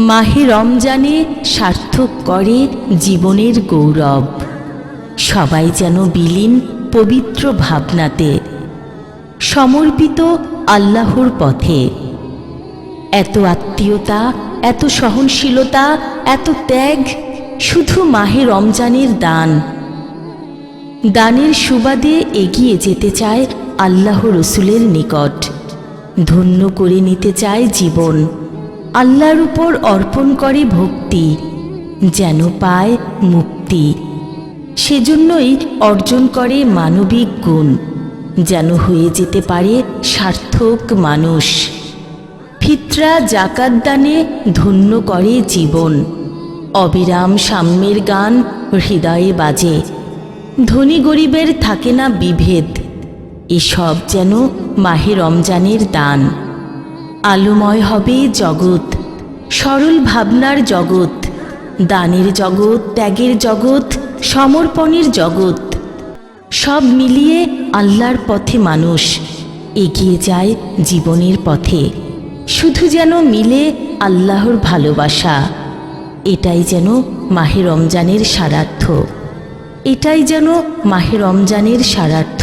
মাহে রমজানে সার্থক করে জীবনের গৌরব। সবাই যেন বিলীন পবিত্র ভাবনাতে, সমর্পিত আল্লাহর পথে। এত আত্মীয়তা, এত সহনশীলতা, এত ত্যাগ শুধু মাহে রমজানের দান। দানের সুবাদে এগিয়ে যেতে চায় আল্লাহ রসুলের নিকট, ধন্য করে নিতে চায় জীবন। আল্লাহর উপর অর্পণ করে ভক্তি, যেন পায় মুক্তি। সেজন্যই অর্জন করে মানবিক গুণ, যেন হয়ে যেতে পারে সার্থক মানুষ। ফিতরা জাকাত দানে ধন্য করে জীবন। অবিরাম সাম্যের গান হৃদয়ে বাজে। ধনী গরিবের থাকে না বিভেদ, এসব যেন মাহে রমজানের দান। আলোময় হবে জগৎ, সরল ভাবনার জগৎ, দানের জগৎ, ত্যাগের জগৎ, সমর্পণের জগৎ। সব মিলিয়ে আল্লাহর পথে মানুষ এগিয়ে যায় জীবনের পথে। শুধু যেন মিলে আল্লাহর ভালোবাসা। এটাই যেন মাহে রমজানের সারার্থ, এটাই যেন মাহে রমজানের সারার্থ।